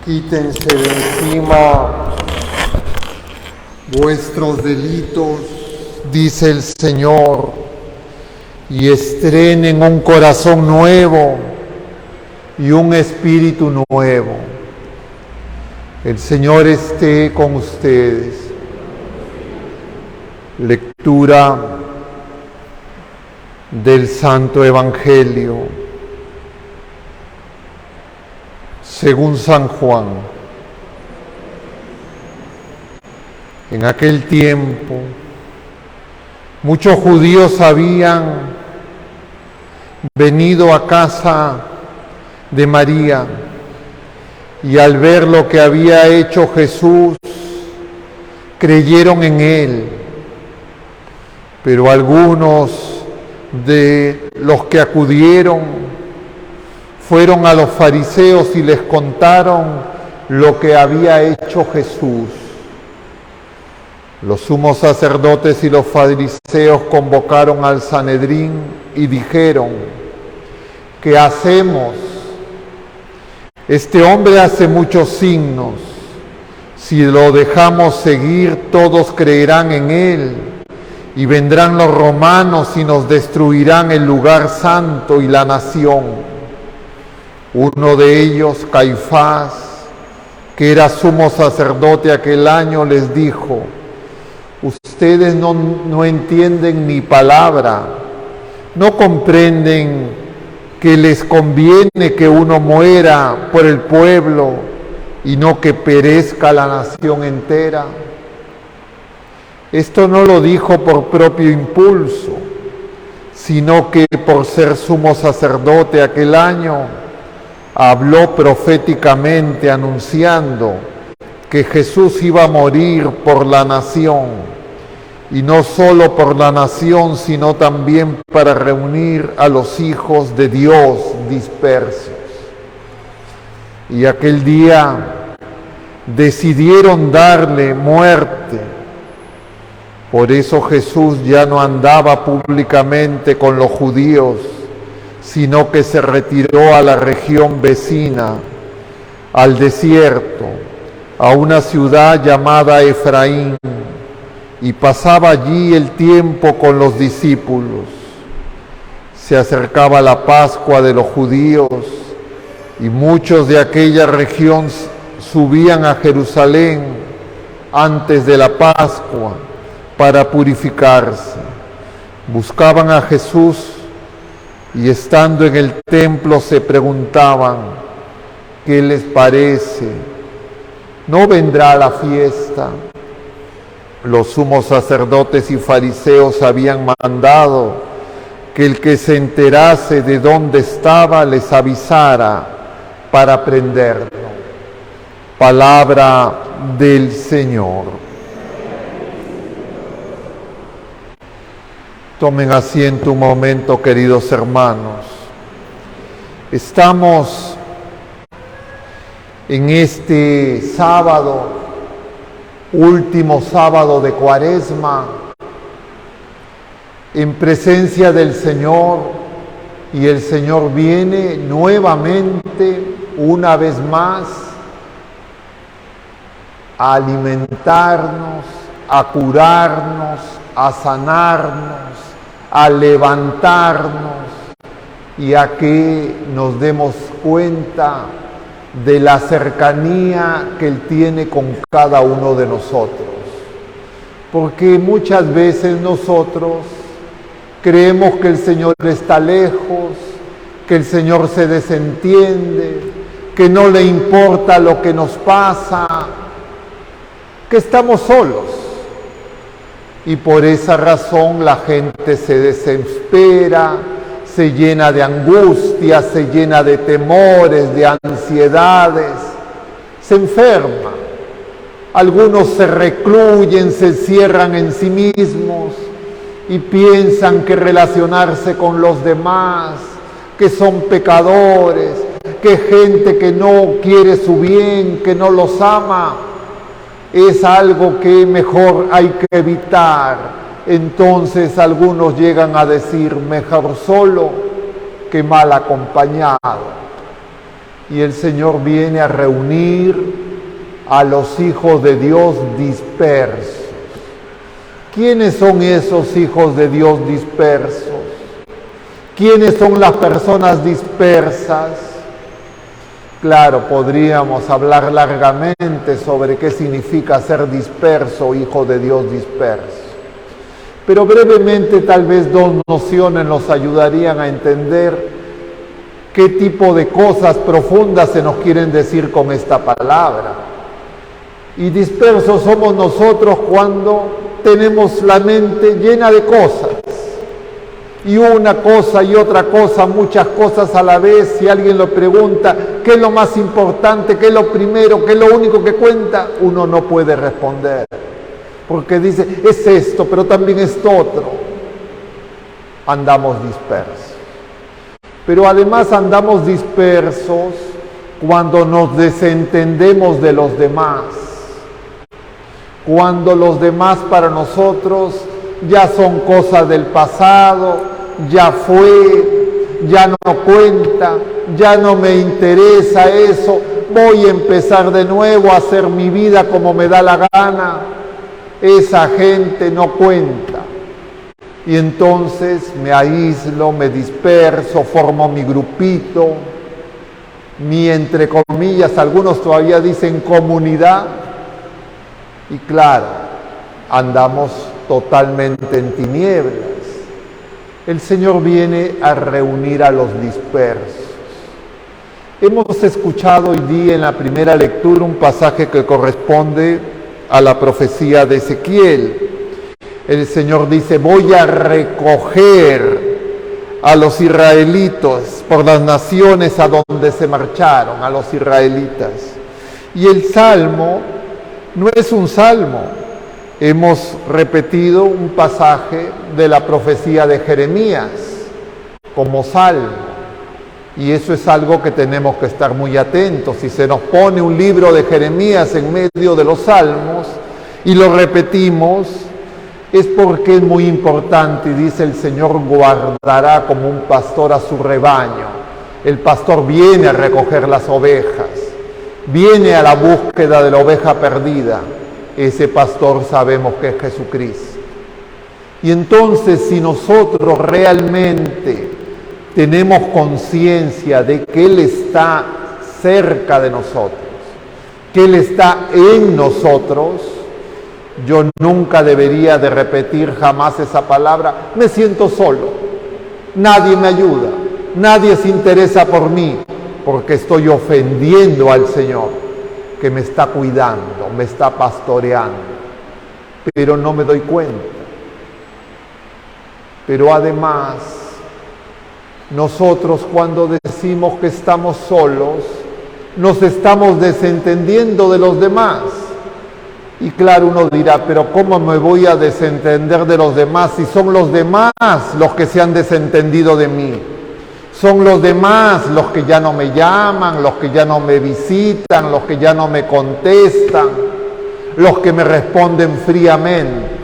Quítense de encima vuestros delitos, dice el Señor, y estrenen un corazón nuevo y un espíritu nuevo. El Señor esté con ustedes. Lectura del Santo Evangelio según San Juan. En aquel tiempo, muchos judíos habían venido a casa de María y al ver lo que había hecho Jesús, creyeron en él. Pero algunos de los que acudieron fueron a los fariseos y les contaron lo que había hecho Jesús. Los sumos sacerdotes y los fariseos convocaron al Sanedrín y dijeron: ¿qué hacemos? Este hombre hace muchos signos. Si lo dejamos seguir, todos creerán en él. Y vendrán los romanos y nos destruirán el lugar santo y la nación. Uno de ellos, Caifás, que era sumo sacerdote aquel año, les dijo: ustedes no entienden mi palabra, no comprenden que les conviene que uno muera por el pueblo y no que perezca la nación entera. Esto no lo dijo por propio impulso, sino que por ser sumo sacerdote aquel año, habló proféticamente anunciando que Jesús iba a morir por la nación, y no solo por la nación, sino también para reunir a los hijos de Dios dispersos. Y aquel día decidieron darle muerte. Por eso Jesús ya no andaba públicamente con los judíos, sino que se retiró a la región vecina, al desierto, a una ciudad llamada Efraín, y pasaba allí el tiempo con los discípulos. Se acercaba la Pascua de los judíos, y muchos de aquella región subían a Jerusalén antes de la Pascua para purificarse. Buscaban a Jesús y estando en el templo se preguntaban: ¿qué les parece? ¿No vendrá la fiesta? Los sumos sacerdotes y fariseos habían mandado que el que se enterase de dónde estaba les avisara para prenderlo. Palabra del Señor. Tomen asiento un momento, queridos hermanos. Estamos en este sábado, último sábado de Cuaresma, en presencia del Señor, y el Señor viene nuevamente, una vez más, a alimentarnos, a curarnos, a sanarnos, a levantarnos y a que nos demos cuenta de la cercanía que Él tiene con cada uno de nosotros. Porque muchas veces nosotros creemos que el Señor está lejos, que el Señor se desentiende, que no le importa lo que nos pasa, que estamos solos. Y por esa razón la gente se desespera, se llena de angustia, se llena de temores, de ansiedades, se enferma. Algunos se recluyen, se cierran en sí mismos y piensan que relacionarse con los demás, que son pecadores, que gente que no quiere su bien, que no los ama, es algo que mejor hay que evitar. Entonces algunos llegan a decir: mejor solo que mal acompañado. y el Señor viene a reunir a los hijos de Dios dispersos. ¿Quiénes son esos hijos de Dios dispersos? ¿Quiénes son las personas dispersas? Claro, podríamos hablar largamente sobre qué significa ser disperso, hijo de Dios disperso. Pero brevemente tal vez dos nociones nos ayudarían a entender qué tipo de cosas profundas se nos quieren decir con esta palabra. Y dispersos somos nosotros cuando tenemos la mente llena de cosas. Y una cosa y otra cosa, muchas cosas a la vez. Si alguien lo pregunta, ¿qué es lo más importante? ¿Qué es lo primero? ¿Qué es lo único que cuenta? Uno no puede responder. Porque dice, es esto, pero también esto otro. Andamos dispersos. Pero además andamos dispersos cuando nos desentendemos de los demás. Cuando los demás para nosotros ya son cosas del pasado, ya fue, ya no cuenta, ya no me interesa eso, voy a empezar de nuevo a hacer mi vida como me da la gana. Esa gente no cuenta. Y entonces me aíslo, me disperso, formo mi grupito, mi, entre comillas, algunos todavía dicen comunidad. Y claro, andamos totalmente en tinieblas. El Señor viene a reunir a los dispersos. Hemos escuchado hoy día en la primera lectura un pasaje que corresponde a la profecía de Ezequiel. El Señor dice, voy a recoger a los israelitos por las naciones a donde se marcharon, a los israelitas. Y el salmo no es un salmo. Hemos repetido un pasaje de la profecía de Jeremías como salmo. Y eso es algo que tenemos que estar muy atentos. Si se nos pone un libro de Jeremías en medio de los salmos y lo repetimos, es porque es muy importante. Y dice el Señor, guardará como un pastor a su rebaño. El pastor viene a recoger las ovejas, viene a la búsqueda de la oveja perdida. Ese pastor sabemos que es Jesucristo. Y entonces, si nosotros realmente tenemos conciencia de que Él está cerca de nosotros, que Él está en nosotros, yo nunca debería de repetir jamás esa palabra, me siento solo, nadie me ayuda, nadie se interesa por mí, porque estoy ofendiendo al Señor, que me está cuidando, me está pastoreando, pero no me doy cuenta. Pero además, nosotros cuando decimos que estamos solos, nos estamos desentendiendo de los demás. Y claro, uno dirá, pero ¿cómo me voy a desentender de los demás si son los demás los que se han desentendido de mí? Son los demás los que ya no me llaman, los que ya no me visitan, los que ya no me contestan, los que me responden fríamente.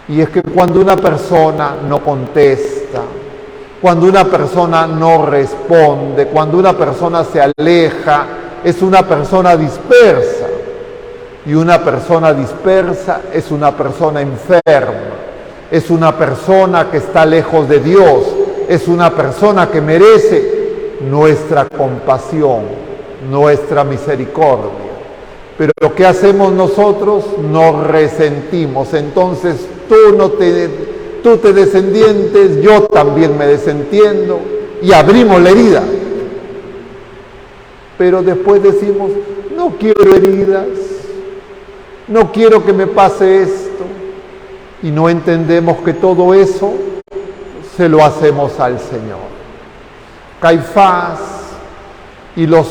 Y es que cuando una persona no contesta, cuando una persona no responde, cuando una persona se aleja, es una persona dispersa. Y una persona dispersa es una persona enferma, es una persona que está lejos de Dios, es una persona que merece nuestra compasión, nuestra misericordia. Pero lo que hacemos nosotros, nos resentimos. Entonces tú te desentiendes, yo también me desentiendo y abrimos la herida. Pero después decimos, no quiero heridas, no quiero que me pase esto. Y no entendemos que todo eso se lo hacemos al Señor. Caifás y los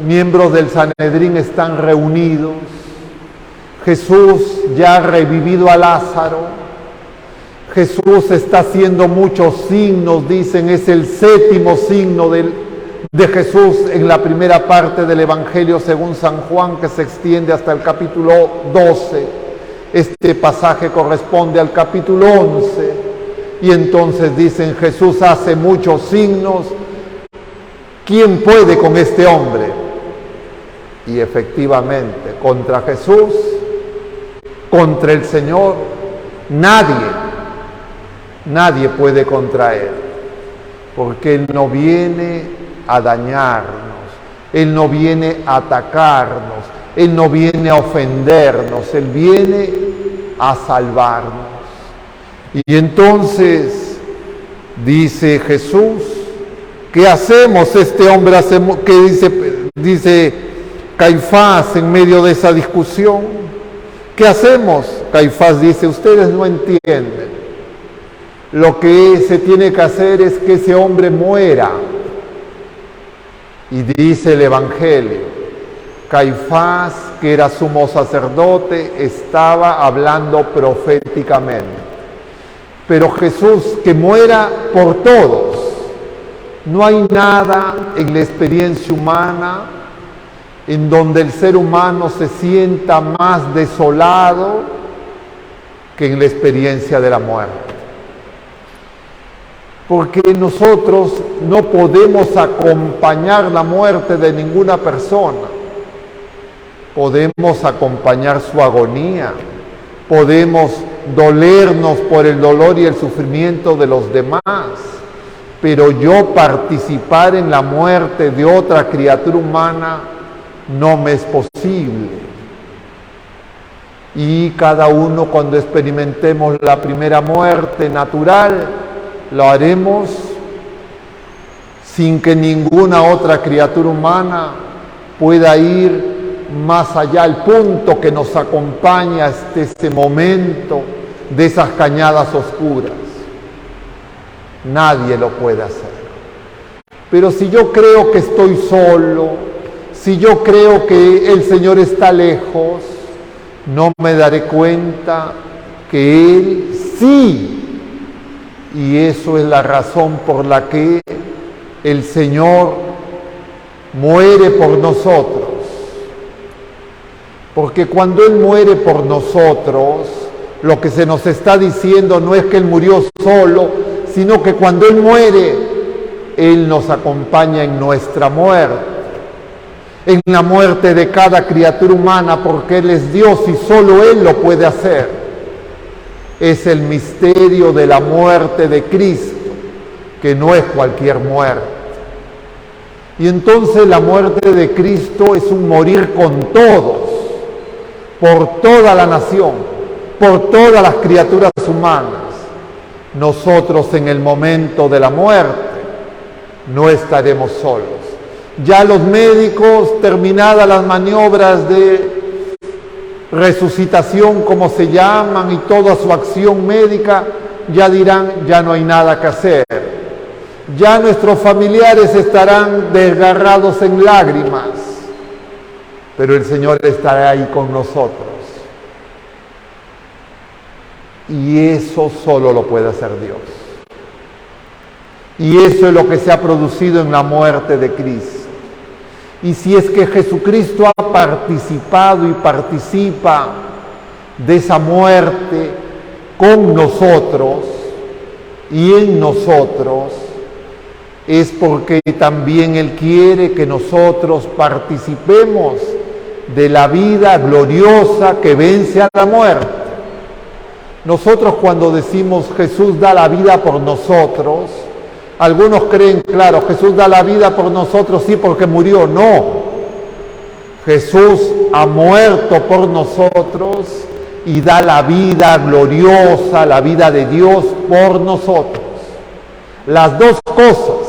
miembros del Sanedrín están reunidos. Jesús ya ha revivido a Lázaro. Jesús está haciendo muchos signos, dicen, es el séptimo signo de Jesús en la primera parte del Evangelio según San Juan, que se extiende hasta el capítulo 12. Este pasaje corresponde al capítulo 11. Y entonces dicen, Jesús hace muchos signos ¿quién puede con este hombre? Y efectivamente, contra Jesús, contra el Señor, nadie puede contra Él, porque Él no viene a dañarnos, Él no viene a atacarnos, Él no viene a ofendernos, Él viene a salvarnos. Y entonces dice Jesús, ¿qué hacemos? Este hombre ¿qué dice Caifás en medio de esa discusión? ¿Qué hacemos? Caifás dice, ustedes no entienden. Lo que se tiene que hacer es que ese hombre muera. Y dice el Evangelio, Caifás, que era sumo sacerdote, estaba hablando proféticamente. Pero Jesús, que muera por todos. No hay nada en la experiencia humana en donde el ser humano se sienta más desolado que en la experiencia de la muerte. Porque nosotros no podemos acompañar la muerte de ninguna persona. Podemos acompañar su agonía, podemos dolernos por el dolor y el sufrimiento de los demás, pero yo participar en la muerte de otra criatura humana no me es posible. Y cada uno, cuando experimentemos la primera muerte natural, lo haremos sin que ninguna otra criatura humana pueda ir más allá, al punto que nos acompaña hasta ese momento de esas cañadas oscuras. Nadie lo puede hacer. Pero si yo creo que estoy solo, si yo creo que el Señor está lejos, no me daré cuenta que Él sí. Y eso es la razón por la que el Señor muere por nosotros. Porque cuando Él muere por nosotros, lo que se nos está diciendo no es que Él murió solo, sino que cuando Él muere, Él nos acompaña en nuestra muerte, en la muerte de cada criatura humana, porque Él es Dios y solo Él lo puede hacer. Es el misterio de la muerte de Cristo, que no es cualquier muerte. Y entonces la muerte de Cristo es un morir con todos, por toda la nación, por todas las criaturas humanas. Nosotros en el momento de la muerte no estaremos solos. Ya los médicos, terminadas las maniobras de resucitación, como se llaman, y toda su acción médica, ya dirán, ya no hay nada que hacer. Ya nuestros familiares estarán desgarrados en lágrimas, pero el Señor estará ahí con nosotros. Y eso solo lo puede hacer Dios. Y eso es lo que se ha producido en la muerte de Cristo. Y si es que Jesucristo ha participado y participa de esa muerte con nosotros y en nosotros, es porque también Él quiere que nosotros participemos de la vida gloriosa que vence a la muerte. Nosotros, cuando decimos Jesús da la vida por nosotros, algunos creen, claro, Jesús da la vida por nosotros, sí, porque murió. No, Jesús ha muerto por nosotros y da la vida gloriosa, la vida de Dios por nosotros. Las dos cosas.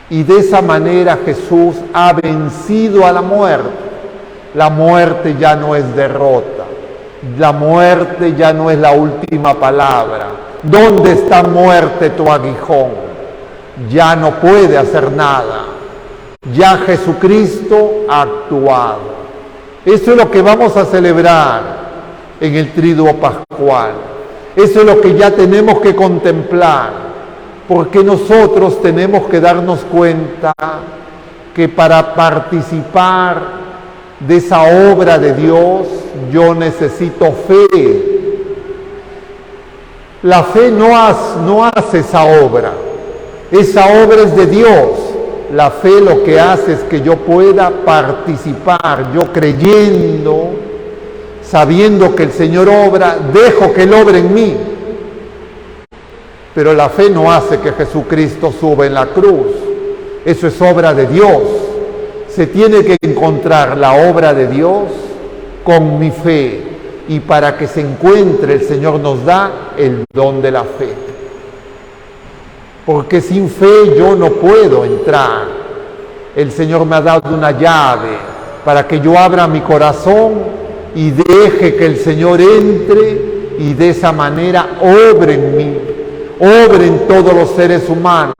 Y de esa manera Jesús ha vencido a la muerte. La muerte ya no es derrota. La muerte ya no es la última palabra. ¿Dónde está, muerte, tu aguijón? Ya no puede hacer nada. Ya Jesucristo ha actuado. Eso es lo que vamos a celebrar en el Triduo Pascual. Eso es lo que ya tenemos que contemplar. Porque nosotros tenemos que darnos cuenta que para participar de esa obra de Dios, yo necesito fe. La fe no hace esa obra. Esa obra es de Dios. La fe lo que hace es que yo pueda participar, yo creyendo, sabiendo que el Señor obra, dejo que Él obre en mí. Pero la fe no hace que Jesucristo suba en la cruz. Eso es obra de Dios. Se tiene que encontrar la obra de Dios con mi fe. Y para que se encuentre, el Señor nos da el don de la fe. Porque sin fe yo no puedo entrar. El Señor me ha dado una llave para que yo abra mi corazón y deje que el Señor entre y de esa manera obre en mí, obre en todos los seres humanos,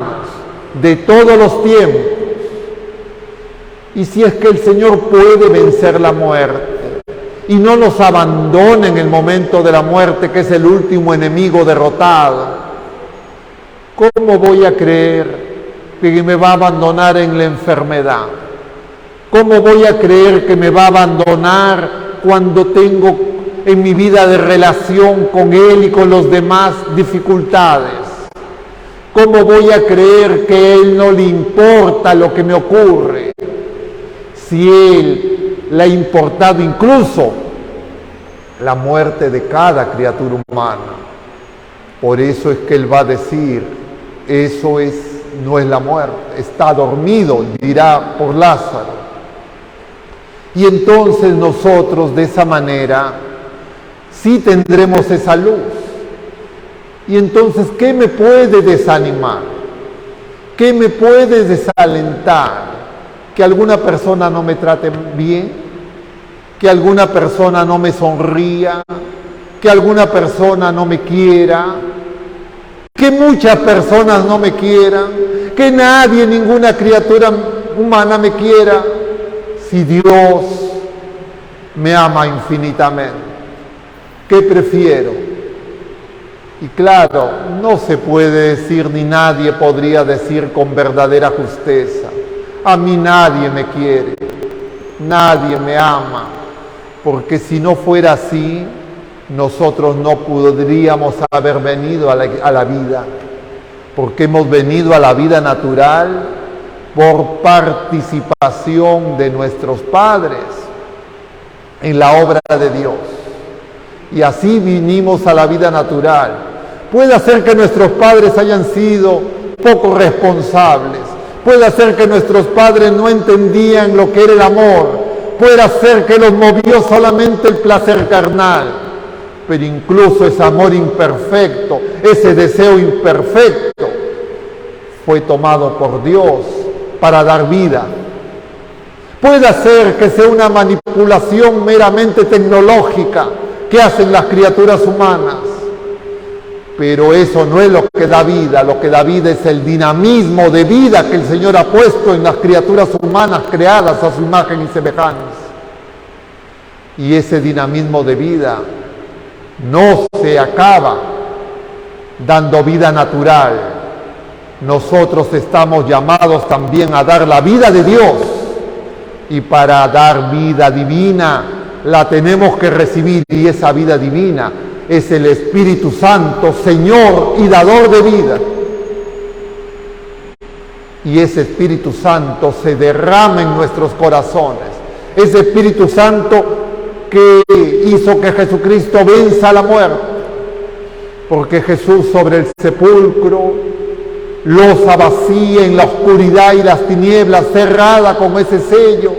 de todos los tiempos. Y si es que el Señor puede vencer la muerte y no nos abandona en el momento de la muerte, que es el último enemigo derrotado, ¿cómo voy a creer que me va a abandonar en la enfermedad? ¿Cómo voy a creer que me va a abandonar cuando tengo en mi vida de relación con Él y con los demás dificultades? ¿Cómo voy a creer que a Él no le importa lo que me ocurre? Si Él le ha importado incluso la muerte de cada criatura humana. Por eso es que Él va a decir, eso no es la muerte, está dormido, dirá por Lázaro. Y entonces nosotros de esa manera sí tendremos esa luz. Y entonces, ¿qué me puede desanimar? ¿Qué me puede desalentar? Que alguna persona no me trate bien, que alguna persona no me sonría, que alguna persona no me quiera, que muchas personas no me quieran, que nadie, ninguna criatura humana me quiera, si Dios me ama infinitamente. ¿Qué prefiero? Y claro, no se puede decir, ni nadie podría decir con verdadera justeza, a mí nadie me quiere, nadie me ama, porque si no fuera así, nosotros no podríamos haber venido a la vida, porque hemos venido a la vida natural por participación de nuestros padres en la obra de Dios. Y así vinimos a la vida natural. Puede ser que nuestros padres hayan sido poco responsables, puede ser que nuestros padres no entendían lo que era el amor, puede ser que los movió solamente el placer carnal. Pero incluso ese amor imperfecto, ese deseo imperfecto, fue tomado por Dios para dar vida. Puede ser que sea una manipulación meramente tecnológica que hacen las criaturas humanas, pero eso no es lo que da vida. Lo que da vida es el dinamismo de vida que el Señor ha puesto en las criaturas humanas creadas a su imagen y semejanza. Y ese dinamismo de vida no se acaba dando vida natural. Nosotros estamos llamados también a dar la vida de Dios, y para dar vida divina la tenemos que recibir, y esa vida divina es el Espíritu Santo, Señor y dador de vida. Y ese Espíritu Santo se derrama en nuestros corazones. Ese Espíritu Santo que hizo que Jesucristo venza la muerte, porque Jesús sobre el sepulcro losa vacía en la oscuridad y las tinieblas, cerrada con ese sello,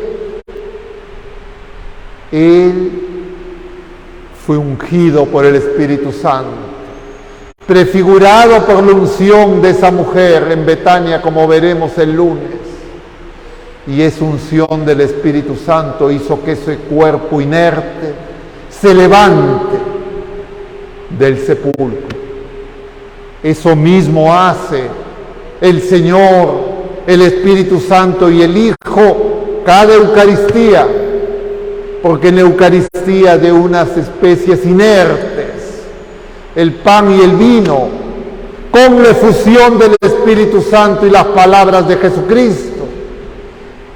Él fue ungido por el Espíritu Santo, prefigurado por la unción de esa mujer en Betania, como veremos el lunes. Y esa unción del Espíritu Santo hizo que ese cuerpo inerte se levante del sepulcro. Eso mismo hace el Señor, el Espíritu Santo y el Hijo cada Eucaristía, porque en la Eucaristía de unas especies inertes, el pan y el vino, con la efusión del Espíritu Santo y las palabras de Jesucristo,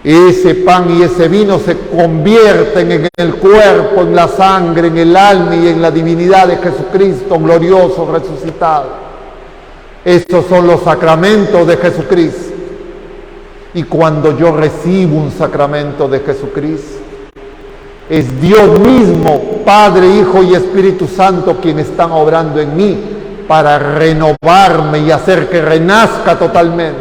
ese pan y ese vino se convierten en el cuerpo, en la sangre, en el alma y en la divinidad de Jesucristo glorioso resucitado. Esos son los sacramentos de Jesucristo. Y cuando yo recibo un sacramento de Jesucristo, es Dios mismo, Padre, Hijo y Espíritu Santo, quien están obrando en mí para renovarme y hacer que renazca totalmente.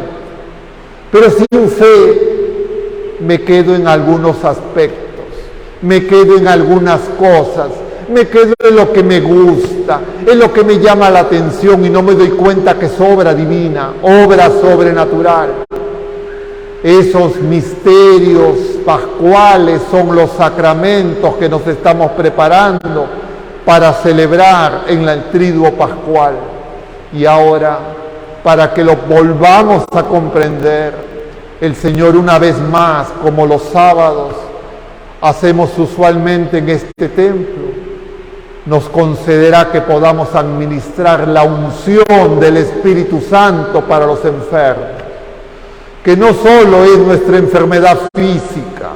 Pero sin fe me quedo en algunos aspectos, me quedo en algunas cosas, me quedo en lo que me gusta, en lo que me llama la atención y no me doy cuenta que es obra divina, obra sobrenatural. Esos misterios pascuales son los sacramentos que nos estamos preparando para celebrar en el triduo pascual. Y ahora, para que lo volvamos a comprender, el Señor una vez más, como los sábados hacemos usualmente en este templo, nos concederá que podamos administrar la unción del Espíritu Santo para los enfermos, que no solo es nuestra enfermedad física,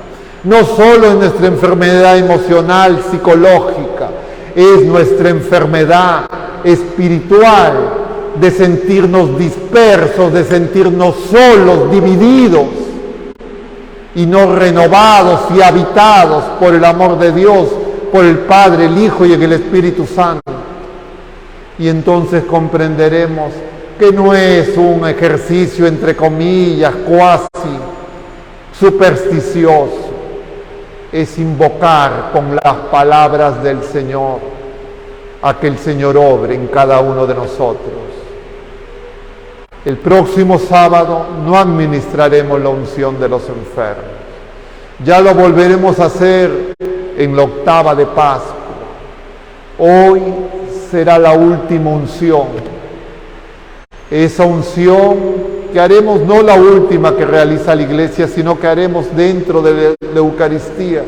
no solo es nuestra enfermedad emocional, psicológica, es nuestra enfermedad espiritual de sentirnos dispersos, de sentirnos solos, divididos y no renovados y habitados por el amor de Dios, por el Padre, el Hijo y el Espíritu Santo. Y entonces comprenderemos que no es un ejercicio, entre comillas, cuasi supersticioso, es invocar con las palabras del Señor a que el Señor obre en cada uno de nosotros. El próximo sábado no administraremos la unción de los enfermos, ya lo volveremos a hacer en la octava de Pascua. Hoy será la última unción. Esa unción que haremos, no la última que realiza la Iglesia, sino que haremos dentro de la Eucaristía,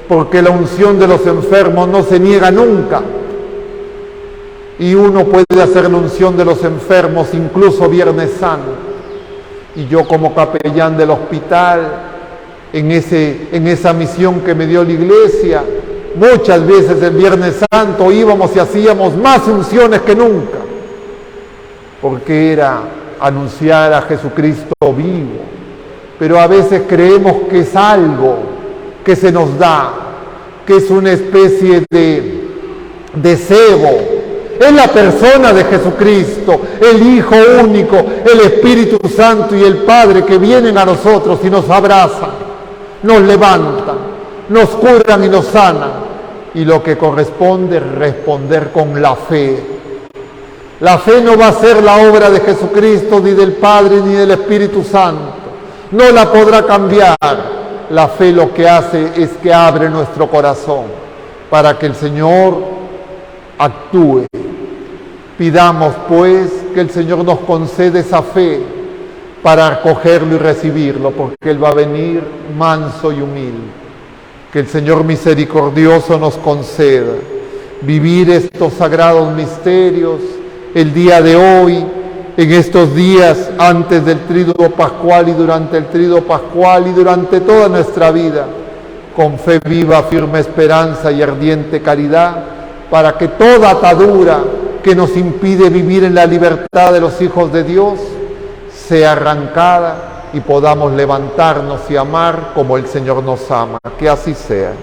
porque la unción de los enfermos no se niega nunca. Y uno puede hacer la unción de los enfermos incluso Viernes Santo. Y yo como capellán del hospital, en esa misión que me dio la Iglesia, muchas veces el Viernes Santo íbamos y hacíamos más unciones que nunca, porque era anunciar a Jesucristo vivo. Pero a veces creemos que es algo que se nos da, que es una especie de cebo. Es la persona de Jesucristo, el Hijo único, el Espíritu Santo y el Padre que vienen a nosotros y nos abrazan, nos levantan, nos curan y nos sanan. Y lo que corresponde es responder con la fe. La fe no va a ser la obra de Jesucristo, ni del Padre, ni del Espíritu Santo. No la podrá cambiar. La fe lo que hace es que abre nuestro corazón para que el Señor actúe. Pidamos, pues, que el Señor nos conceda esa fe para acogerlo y recibirlo, porque Él va a venir manso y humilde. Que el Señor misericordioso nos conceda vivir estos sagrados misterios el día de hoy, en estos días antes del Tríduo Pascual y durante el Tríduo Pascual y durante toda nuestra vida, con fe viva, firme esperanza y ardiente caridad, para que toda atadura que nos impide vivir en la libertad de los hijos de Dios sea arrancada y podamos levantarnos y amar como el Señor nos ama. Que así sea.